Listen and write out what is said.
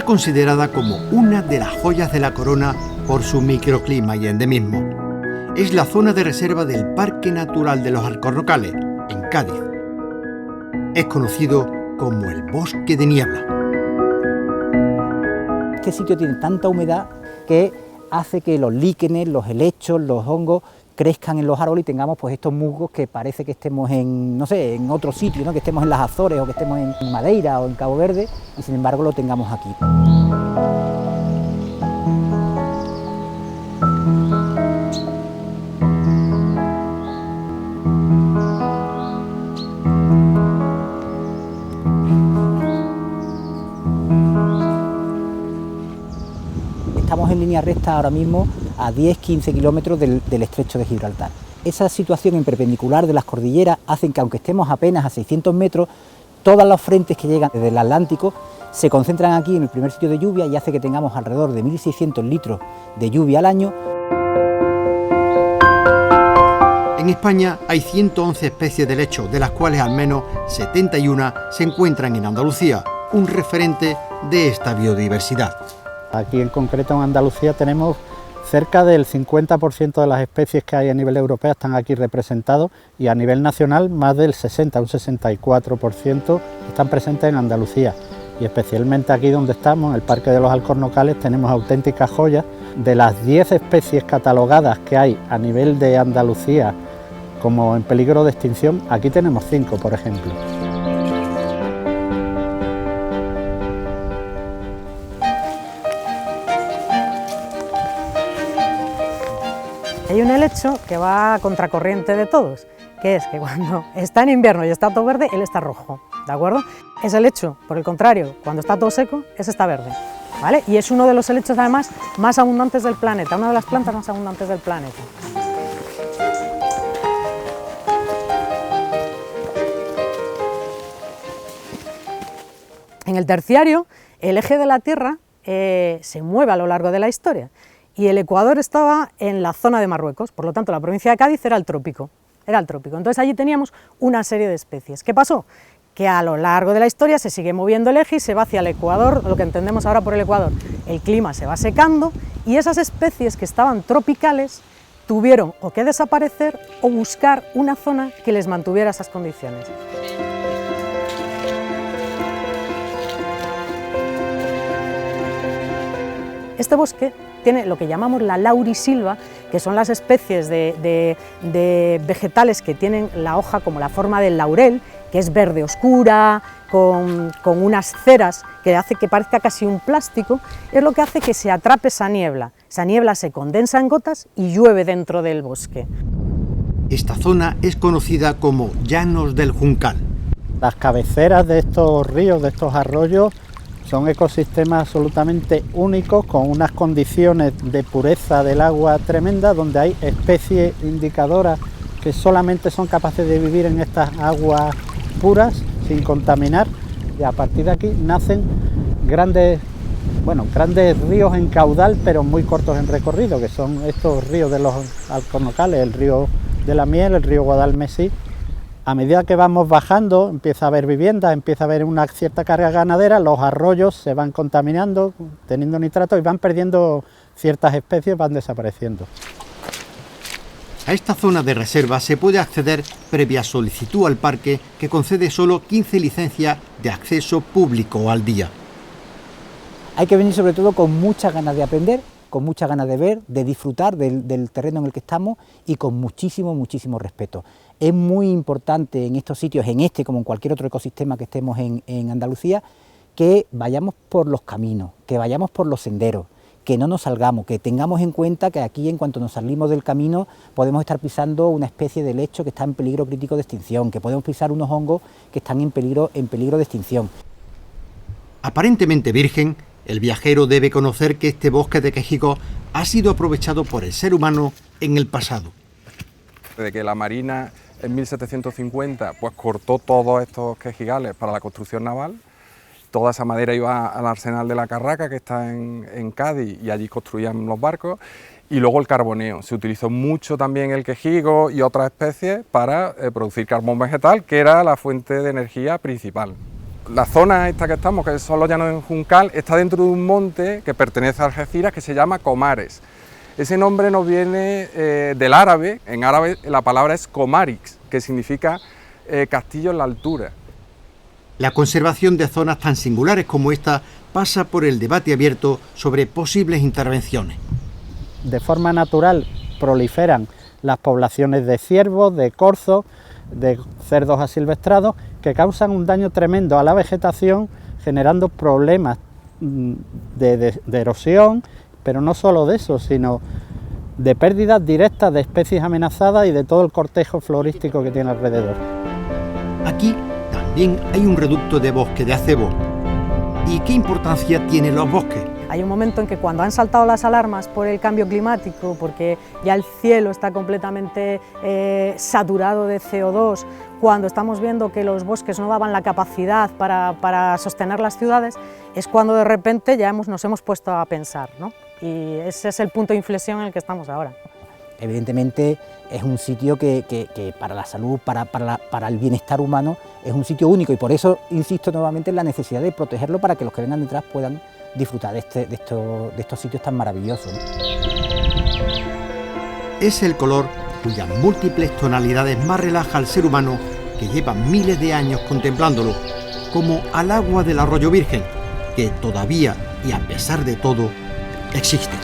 considerada como una de las joyas de la corona por su microclima y endemismo. Es la zona de reserva del Parque Natural de los Alcornocales, en Cádiz. Es conocido como el Bosque de Niebla. Este sitio tiene tanta humedad que hace que los líquenes, los helechos, los hongos crezcan en los árboles y tengamos pues estos musgos que parece que estemos en, no sé, en otro sitio, ¿no? Que estemos en las Azores o que estemos en Madeira o en Cabo Verde y sin embargo lo tengamos aquí. Estamos en línea recta ahora mismo a 10-15 kilómetros del estrecho de Gibraltar. Esa situación en perpendicular de las cordilleras hace que, aunque estemos apenas a 600 metros, todos los frentes que llegan desde el Atlántico se concentran aquí en el primer sitio de lluvia y hace que tengamos alrededor de 1.600 litros de lluvia al año. En España hay 111 especies de helecho, de las cuales al menos 71 se encuentran en Andalucía, un referente de esta biodiversidad. Aquí en concreto en Andalucía tenemos cerca del 50% de las especies que hay a nivel europeo están aquí representados y a nivel nacional más del 60, un 64% están presentes en Andalucía. Y especialmente aquí donde estamos, en el Parque de los Alcornocales, tenemos auténticas joyas. De las 10 especies catalogadas que hay a nivel de Andalucía como en peligro de extinción, aquí tenemos 5, por ejemplo. Hay un helecho que va a contracorriente de todos, que es que cuando está en invierno y está todo verde, él está rojo, ¿de acuerdo? Ese helecho, por el contrario, cuando está todo seco, ese está verde, ¿vale? Y es uno de los helechos, además, más abundantes del planeta, una de las plantas más abundantes del planeta. En el terciario, el eje de la Tierra se mueve a lo largo de la historia. Y el Ecuador estaba en la zona de Marruecos, por lo tanto la provincia de Cádiz era el trópico. Entonces allí teníamos una serie de especies. ¿Qué pasó? Que a lo largo de la historia se sigue moviendo el eje y se va hacia el Ecuador, lo que entendemos ahora por el Ecuador. El clima se va secando y esas especies que estaban tropicales tuvieron o que desaparecer o buscar una zona que les mantuviera esas condiciones. Este bosque tiene lo que llamamos la laurisilva, que son las especies de vegetales que tienen la hoja como la forma del laurel, que es verde oscura, con unas ceras que hace que parezca casi un plástico, es lo que hace que se atrape esa niebla se condensa en gotas y llueve dentro del bosque. Esta zona es conocida como Llanos del Juncal. Las cabeceras de estos ríos, de estos arroyos, son ecosistemas absolutamente únicos, con unas condiciones de pureza del agua tremenda, donde hay especies indicadoras que solamente son capaces de vivir en estas aguas puras, sin contaminar, y a partir de aquí nacen grandes ríos en caudal, pero muy cortos en recorrido, que son estos ríos de los Alcornocales, el río de la Miel, el río Guadalmesí. A medida que vamos bajando, empieza a haber viviendas, empieza a haber una cierta carga ganadera, los arroyos se van contaminando, teniendo nitrato y van perdiendo ciertas especies, van desapareciendo. A esta zona de reserva se puede acceder previa solicitud al parque, que concede solo 15 licencias de acceso público al día. Hay que venir sobre todo con muchas ganas de aprender, con muchas ganas de ver, de disfrutar del terreno en el que estamos y con muchísimo respeto. Es muy importante en estos sitios, en este como en cualquier otro ecosistema que estemos en Andalucía, que vayamos por los caminos, que vayamos por los senderos, que no nos salgamos, que tengamos en cuenta que aquí, en cuanto nos salimos del camino, podemos estar pisando una especie de helecho que está en peligro crítico de extinción, que podemos pisar unos hongos que están en peligro de extinción. Aparentemente virgen, el viajero debe conocer que este bosque de quejigos ha sido aprovechado por el ser humano en el pasado. Desde que la Marina en 1750 pues cortó todos estos quejigales para la construcción naval, toda esa madera iba al arsenal de la Carraca, que está en Cádiz, y allí construían los barcos. Y luego el carboneo, se utilizó mucho también el quejigo y otras especies para producir carbón vegetal, que era la fuente de energía principal. La zona esta que estamos, que son los llanos de Juncal, está dentro de un monte que pertenece a Algeciras, que se llama Comares. Ese nombre nos viene del árabe. En árabe la palabra es Comarix, que significa castillo en la altura. La conservación de zonas tan singulares como esta pasa por el debate abierto sobre posibles intervenciones. De forma natural proliferan las poblaciones de ciervos, de corzos, de cerdos asilvestrados, que causan un daño tremendo a la vegetación, generando problemas de erosión, pero no solo de eso, sino de pérdidas directas de especies amenazadas y de todo el cortejo florístico que tiene alrededor. Aquí también hay un reducto de bosque de acebo. ¿Y qué importancia tienen los bosques? Hay un momento en que cuando han saltado las alarmas por el cambio climático, porque ya el cielo está completamente saturado de CO2, cuando estamos viendo que los bosques no daban la capacidad para sostener las ciudades, es cuando de repente ya nos hemos puesto a pensar, ¿no? Y ese es el punto de inflexión en el que estamos ahora. Evidentemente es un sitio que para la salud, para el bienestar humano, es un sitio único, y por eso insisto nuevamente en la necesidad de protegerlo para que los que vengan detrás puedan disfrutar de estos sitios tan maravillosos, ¿no? Es el color cuyas múltiples tonalidades más relaja al ser humano, que lleva miles de años contemplándolo, como al agua del arroyo Virgen, que todavía y a pesar de todo existe.